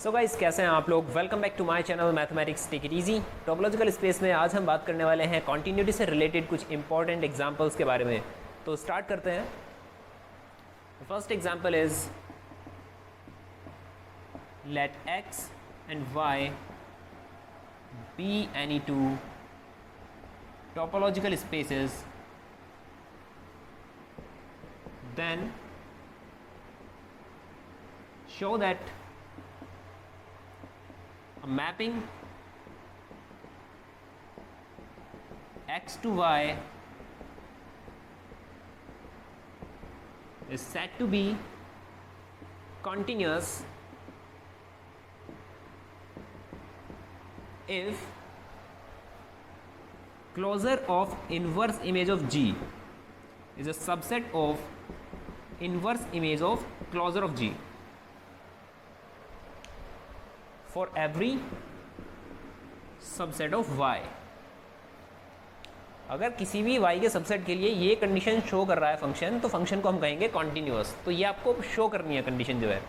So guys, कैसे हैं आप लोग। Welcome back to my channel mathematics take it easy. Topological space में आज हम बात करने वाले हैं कॉन्टिन्यूटी से रिलेटेड कुछ इंपॉर्टेंट एग्जांपल्स के बारे में। तो स्टार्ट करते हैं। First example is let x and y be any two topological spaces, then show that a mapping x to y is said to be continuous if closure of inverse image of G is a subset of inverse image of closure of G for every subset of y। अगर किसी भी y के subset के लिए ये condition show कर रहा है फंक्शन, तो फंक्शन को हम कहेंगे कॉन्टिन्यूअस। तो ये आपको शो करनी है कंडीशन जो है।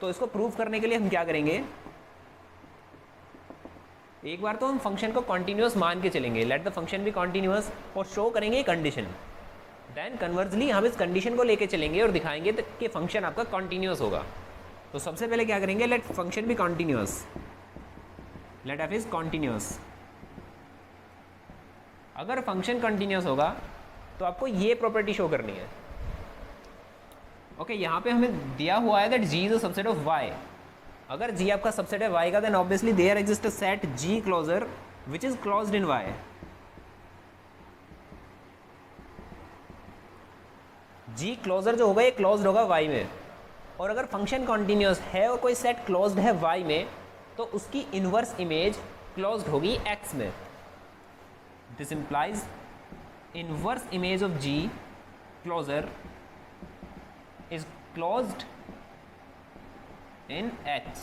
तो इसको प्रूव करने के लिए हम क्या करेंगे, एक बार तो हम फंक्शन को कॉन्टिन्यूअस मान के चलेंगे, let the function be continuous, और शो करेंगे कंडीशन। देन कन्वर्सली हम इस कंडीशन को लेके चलेंगे और दिखाएंगे कि फंक्शन आपका कॉन्टिन्यूअस होगा। तो सबसे पहले क्या करेंगे, let function be continuous, let F is continuous. अगर फंक्शन कॉन्टिन्यूअस होगा तो आपको ये प्रॉपर्टी शो करनी है। ओके, यहाँ पे हमें दिया हुआ है that G is a subset of Y. अगर g आपका सबसेट है y का, then obviously there exist a set g closure which is closed in y। g closure जो होगा ये क्लोज्ड होगा y में, और अगर फंक्शन कॉन्टिन्यूअस है और कोई सेट क्लोज्ड है y में, तो उसकी इनवर्स इमेज क्लोज्ड होगी x में। This implies inverse image of g closure is closed in x।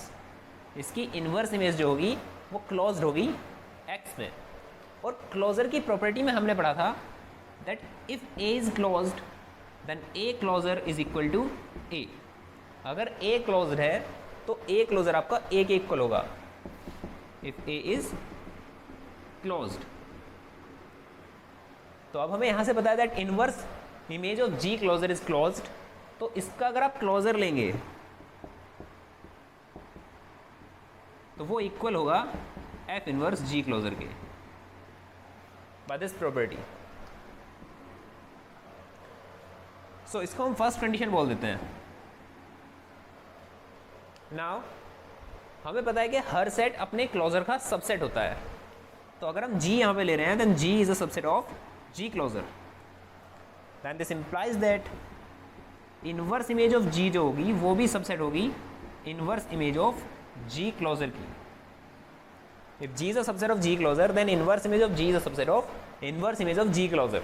इसकी इनवर्स इमेज जो होगी वो क्लोज्ड होगी x में। और क्लोजर की प्रॉपर्टी में हमने पढ़ा था that if a is closed then a closure is equal to a। अगर a क्लोज्ड है तो a क्लोजर आपका a के इक्वल होगा इफ a इज क्लोज्ड। तो अब हमें यहां से पता है that inverse image of g closure is closed. तो इसका अगर आप क्लोजर लेंगे तो वो इक्वल होगा एफ इनवर्स जी क्लोजर के, बाय दिस प्रॉपर्टी। सो इसको हम फर्स्ट कंडीशन बोल देते हैं। नाउ हमें पता है कि हर सेट अपने क्लोजर का सबसेट होता है। तो अगर हम जी यहां पे ले रहे हैं then G is a subset of G closure. Then this implies that inverse image of G जो होगी वो भी सबसेट होगी inverse image of G closure की। If G is a subset of G closer, then inverse image of G is a subset of inverse image of G closer।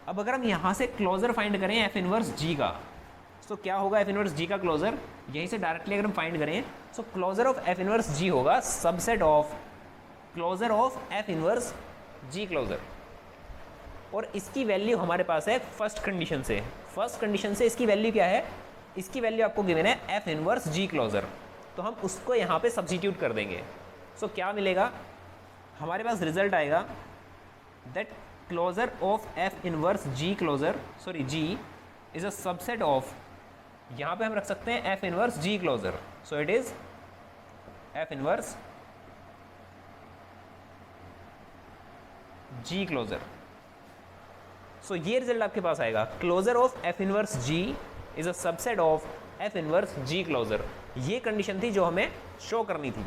अब अगर हम यहां से क्लोजर फाइंड करें F इनवर्स G का, तो क्या होगा F इनवर्स G का क्लोजर, यहीं से डायरेक्टली अगर हम फाइंड करें तो closure of F inverse G होगा subset of closure of F inverse G closure. और इसकी वैल्यू हमारे पास है फर्स्ट कंडीशन से। फर्स्ट कंडीशन से इसकी वैल्यू क्या है, इसकी वैल्यू आपको गिवन है एफ इनवर्स जी क्लोजर। तो हम उसको यहाँ पे सब्स्टिट्यूट कर देंगे। सो क्या मिलेगा, हमारे पास रिजल्ट आएगा that closure of F inverse G closure, sorry G is a subset of, यहाँ पे हम रख सकते हैं F inverse G closure. So it is F inverse G closure. So ये रिजल्ट आपके पास आएगा, closure of F inverse G is a subset of F inverse G closure. ये कंडीशन थी जो हमें शो करनी थी।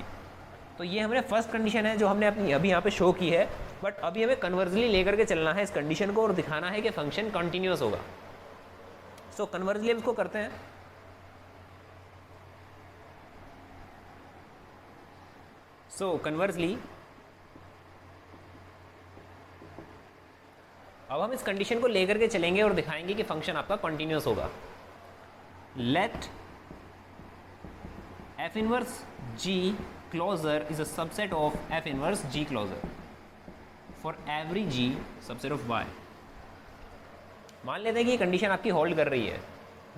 तो ये हमने फर्स्ट कंडीशन है जो हमने अपनी अभी यहाँ पे शो की है, बट अभी हमें कन्वर्सली लेकर के चलना है इस कंडीशन को और दिखाना है कि फंक्शन कॉन्टिन्यूअस होगा। सो कन्वर्सली हम इसको करते हैं। सो कन्वर्सली अब हम इस कंडीशन को लेकर के चलेंगे और दिखाएंगे कि फंक्शन आपका कॉन्टिन्यूअस होगा। Let F inverse G closure is a subset of F inverse G closure for every G subset of Y। मान लेते हैं कि ये कंडीशन आपकी होल्ड कर रही है,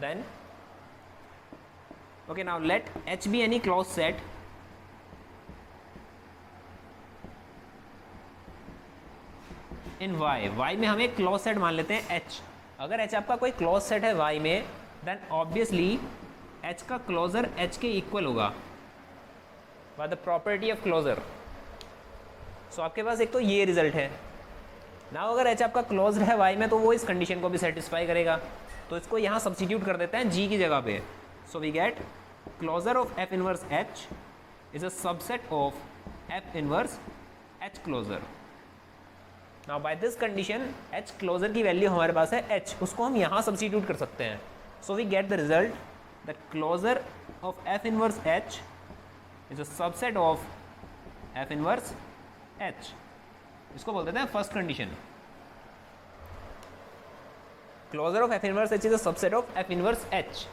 then Okay, now let H be any closed set in Y. Y में हम एक क्लोज सेट मान लेते हैं H. अगर H आपका कोई क्लोज सेट है Y में, देन ऑब्वियसली H का क्लोजर H के इक्वल होगा by the property of closure. So आपके पास एक तो ये रिजल्ट है. ना अगर H आपका क्लोज्ड है Y में तो वो इस कंडीशन को भी सेटिस्फाई करेगा. तो इसको यहाँ सब्स्टिट्यूट कर देते हैं G की जगह पे. So we get closure of F inverse H is a subset of F inverse H closure. Now by this condition H closure की वैल्यू हमारे पास है H, उसको हम यहाँ सब्स्टिट्यूट कर सकते हैं. So we get the result that closure of F inverse H is a subset of F inverse H. इसको बोल देते हैं first condition. Closure of F inverse H is a subset of F inverse H.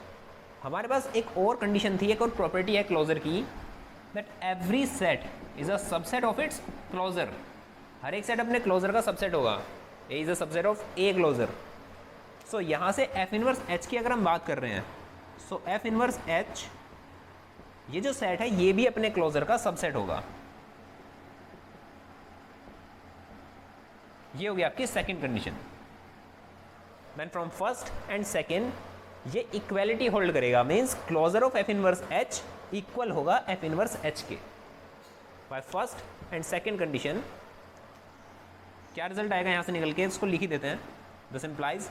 हमारे पास एक और condition थी, एक और प्रॉपर्टी है क्लोजर की, that every set is a subset of its closure. हर एक सेट अपने क्लोजर का सबसेट होगा. A is a subset of A closure. So यहाँ से F इनवर्स H की अगर हम बात कर रहे हैं, सो F इनवर्स H ये जो सेट है ये भी अपने क्लोजर का सबसेट होगा. ये हो गया आपकी second condition. Then from first and second ये इक्वालिटी होल्ड करेगा, means closure of F inverse H equal होगा F इनवर्स H के. By first and second condition क्या रिजल्ट आएगा यहाँ से निकल के, इसको लिख ही देते हैं. This implies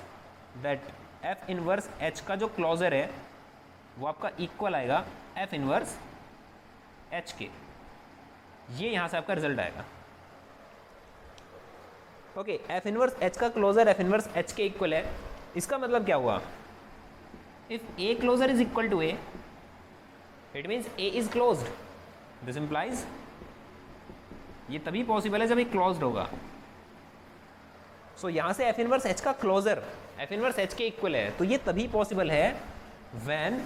that F inverse H का जो क्लोजर है वो आपका इक्वल आएगा F इनवर्स H के. ये यहाँ से आपका रिजल्ट आएगा. ओके, F इनवर्स H का क्लोजर F इनवर्स H के इक्वल है. इसका मतलब क्या हुआ, if A closure is equal to A, it means A is closed. This implies ये तभी पॉसिबल है जब ये क्लोज्ड होगा. सो यहाँ से F इनवर्स H का क्लोजर F इनवर्स H के इक्वल है, तो ये तभी पॉसिबल है व्हेन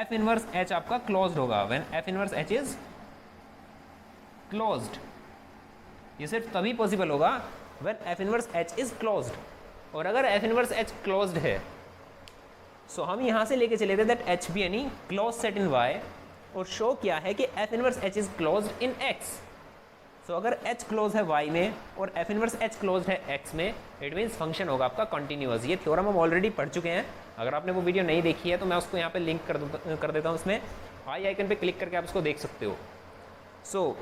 F इनवर्स H आपका क्लोज्ड होगा. When F inverse H is closed. ये सिर्फ तभी पॉसिबल होगा when F inverse H is closed. और अगर F इनवर्स H क्लोज्ड है, सो हम यहाँ से लेके चले थे that H be any close set in Y, और शो किया है कि F inverse H is closed in X. सो अगर H क्लोज है Y में और F इनवर्स H क्लोज है X में, इट मीन्स फंक्शन होगा आपका कंटिन्यूअस. ये थ्योरम हम ऑलरेडी पढ़ चुके हैं. अगर आपने वो वीडियो नहीं देखी है तो मैं उसको यहाँ पे लिंक कर देता हूँ. उसमें आई आइकन पे क्लिक करके आप उसको देख सकते हो. सो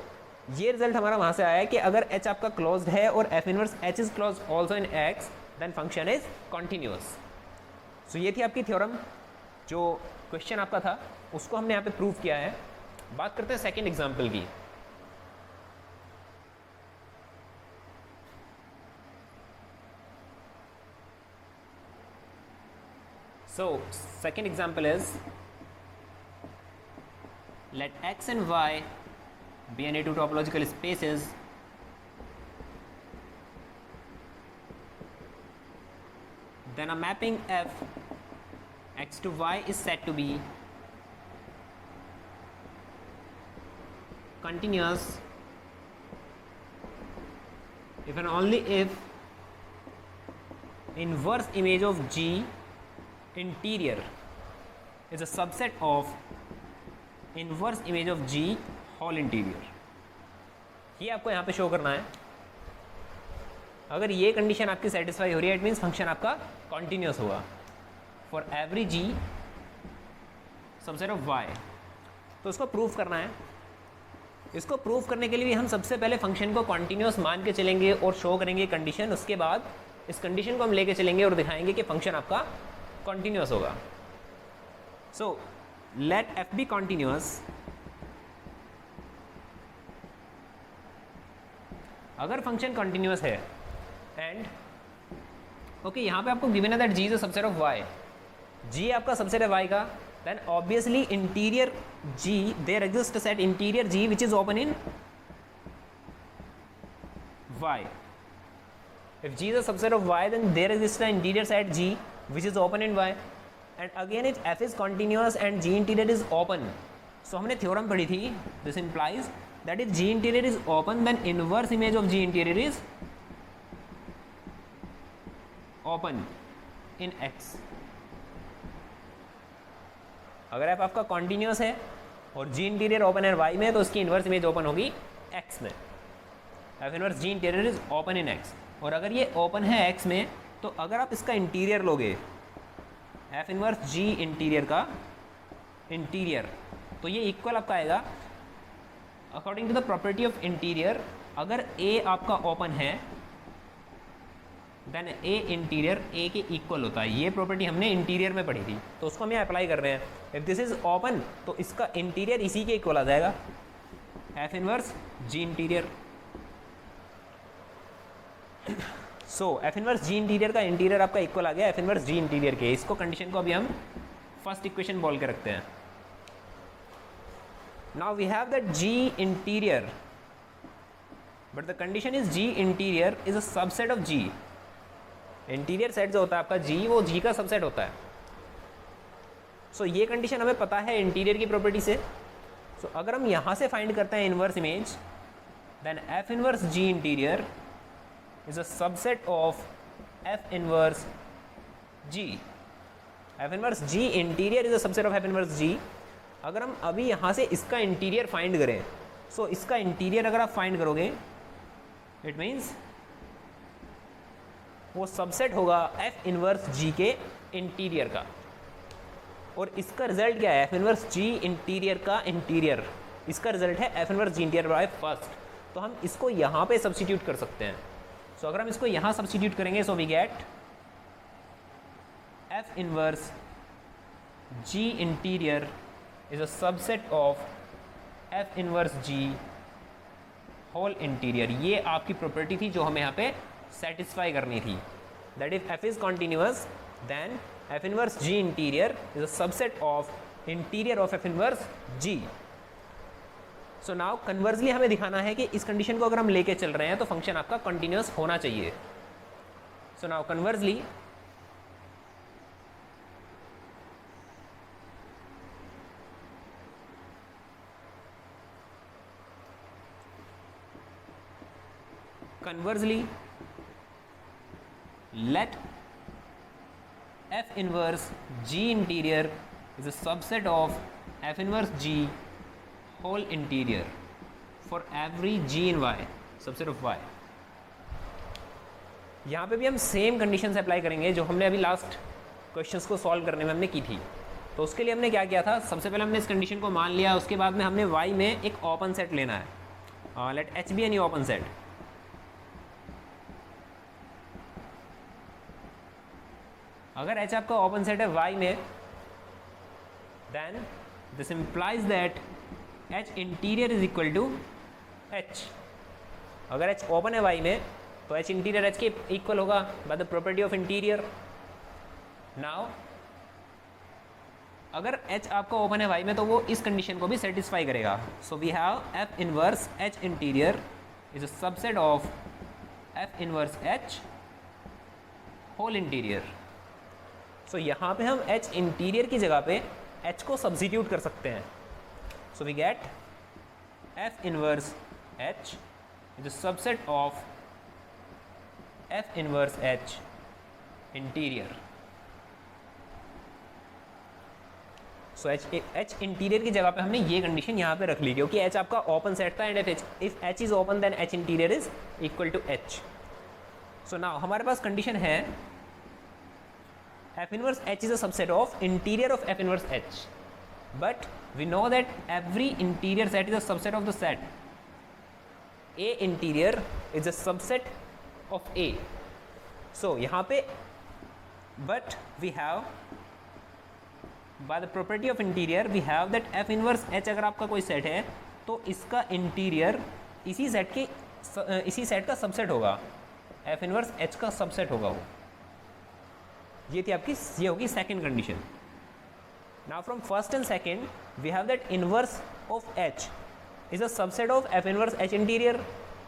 ये रिजल्ट हमारा वहाँ से आया है कि अगर H आपका क्लोज्ड है और F inverse H is close also in X, then function is continuous. So ये थी आपकी थ्योरम. जो क्वेश्चन आपका था उसको हमने यहाँ पे प्रूव किया है. बात करते हैं सेकेंड एग्जाम्पल की. So second example is, let X and Y be any two topological spaces then a mapping F X to Y is said to be continuous if and only if inverse image of G interior is a subset of inverse image of G whole interior. ये आपको यहाँ पे show करना है. अगर ये condition आपकी satisfy हो रही है, इट मीन्स फंक्शन आपका कंटिन्यूअस होगा for every G subset of Y. तो इसको प्रूव करना है. इसको प्रूव करने के लिए हम सबसे पहले फंक्शन को कंटिन्यूअस मान के चलेंगे और शो करेंगे कंडीशन. उसके बाद इस कंडीशन को हम लेके चलेंगे और दिखाएंगे कि फंक्शन आपका कंटिन्यूअस होगा. So let F be continuous. अगर फंक्शन कंटिन्यूअस है एंड ओके यहाँ पे आपको गिवन है that G is a subset of Y. G आपका सबसेट है Y का, then obviously interior G there exist set interior G which is open in Y. If G is a subset of Y, then there exists an interior set G which is open in Y. And again if F is continuous and G interior is open, so हमने theorem पढ़ी थी. This implies that if G interior is open, then inverse image of G interior is open in X. अगर F आपका continuous है और G interior open है Y में, तो उसकी इन्वर्स इमेज ओपन होगी एक्स में। F inverse G interior is open in X. और अगर ये ओपन है एक्स में, तो अगर आप इसका इंटीरियर लोगे, एफ इन्वर्स जी इंटीरियर का इंटीरियर, तो ये इक्वल आपका आएगा according to the property of interior. अगर ए आपका ओपन है देन ए इंटीरियर ए के इक्वल होता है। ये प्रॉपर्टी हमने इंटीरियर में पढ़ी थी, तो उसको हम यहाँ अप्लाई कर रहे हैं। इफ दिस इज ओपन, तो इसका इंटीरियर इसी के इक्वल आ जाएगा, एफ इनवर्स जी इंटीरियर। सो एफ इनवर्स जी इंटीरियर का इंटीरियर आपका इक्वल आ गया एफ इनवर्स जी इंटीरियर के। इसको कंडीशन को अभी हम फर्स्ट इक्वेशन बोल के रखते हैं। Now we have that G interior, but the condition is G interior is a subset of G. Interior set जो होता है आपका जी, वो जी का सबसेट होता है। सो ये कंडीशन हमें पता है इंटीरियर की प्रॉपर्टी से। सो अगर हम यहाँ से फाइंड करते हैं inverse image, then F inverse G interior is a subset of F inverse G. F inverse G interior is a subset of F inverse G. अगर हम अभी यहाँ से इसका इंटीरियर फाइंड करें, सो इसका इंटीरियर अगर आप फाइंड करोगे, इट मीन्स वो सबसेट होगा एफ इनवर्स जी के इंटीरियर का। और इसका रिजल्ट क्या है, एफ इनवर्स जी इंटीरियर का इंटीरियर, इसका रिजल्ट है F inverse G interior by first. तो हम इसको यहाँ पे सब्स्टिट्यूट कर सकते हैं। सो अगर हम इसको यहाँ सब्स्टिट्यूट करेंगे, so we get F inverse G interior is a subset of F inverse G whole interior. ये आपकी प्रॉपर्टी थी जो हमें यहाँ पे सेटिस्फाई करनी थी, that if F is continuous then F inverse G interior is a subset of interior of F inverse G. So now conversely हमें दिखाना है कि इस कंडीशन को अगर हम लेके चल रहे हैं तो फंक्शन आपका कंटिन्यूअस होना चाहिए। सो now conversely let f inverse g interior is a subset of f inverse g whole interior for every g in y, subset of y। यहाँ पे भी हम सेम कंडीशंस अप्लाई करेंगे जो हमने अभी लास्ट क्वेश्चंस को सॉल्व करने में हमने की थी। तो उसके लिए हमने क्या किया था, सबसे पहले हमने इस कंडीशन को मान लिया, उसके बाद में हमने y में एक ओपन सेट लेना है। Let h be any open set. अगर h आपका ओपन सेट है y में, then this implies that h interior is equal to h। अगर h ओपन है y में, तो h इंटीरियर h के इक्वल होगा by the property of interior. Now अगर h आपका ओपन है y में, तो वो इस कंडीशन को भी सेटिस्फाई करेगा। So we have f inverse h interior is a subset of f inverse h whole interior. So यहाँ पे हम h इंटीरियर की जगह पे h को सब्स्टिट्यूट कर सकते हैं। So we get f inverse h is a subset of f inverse h interior. So h interior की जगह पे हमने ये कंडीशन यहाँ पे रख ली, क्योंकि h आपका ओपन सेट था and if h is open then h interior is equal to h। So now हमारे पास कंडीशन है f inverse h is a subset of interior of f inverse h, but we know that every interior set is a subset of the set a interior is a subset of a। so यहाँ पे but we have by the property of interior we have that f inverse h अगर आपका कोई set है तो इसका interior इसी set का सबसेट होगा, f इनवर्स h का सबसेट होगा वो। ये थी आपकी, ये होगी second condition. Now from first and second we have that inverse of h is a subset of f inverse h interior,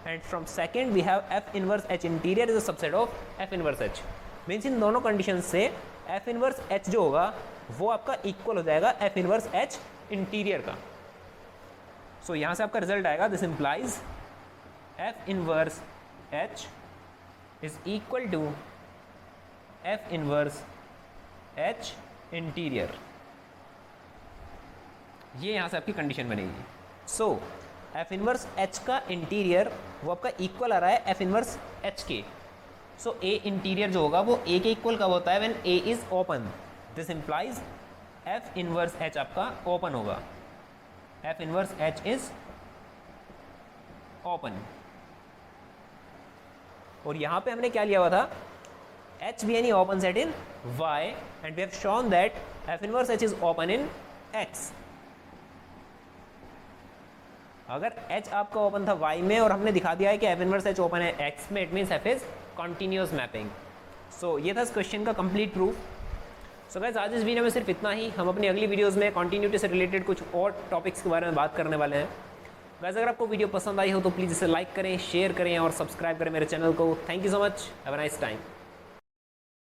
and from second we have f inverse h interior is a subset of f inverse h। Means इन दोनों condition से f inverse h जो होगा वो आपका equal हो जाएगा f inverse h interior का। सो यहाँ से आपका रिजल्ट आएगा, this implies f inverse h is equal to f inverse h interior. ये यहाँ से आपकी कंडीशन बनेगी। सो एफ इनवर्स एच का इंटीरियर वो आपका इक्वल आ रहा है एफ इनवर्स एच के। सो ए इंटीरियर जो होगा वो ए के इक्वल कब होता है, when A is open. This implies F inverse H आपका ओपन होगा, F inverse H is open. और यहां पे हमने क्या लिया हुआ था, H be any open set in y and we have shown that F inverse H is open in x। अगर h आपका ओपन था y में और हमने दिखा दिया है कि एफ इनवर्स एच ओपन है x में, it means F is continuous mapping. So ये था इस क्वेश्चन का कंप्लीट प्रूफ। सो गाइस आज इस वीडियो में सिर्फ इतना ही। हम अपनी अगली वीडियोस में कॉन्टिन्यूटी से रिलेटेड कुछ और टॉपिक्स के बारे में बात करने वाले हैं। गाइस अगर आपको वीडियो पसंद आई हो तो प्लीज़ इसे लाइक करें, शेयर करें और सब्सक्राइब करें मेरे चैनल को। Thank you so much, have a nice time.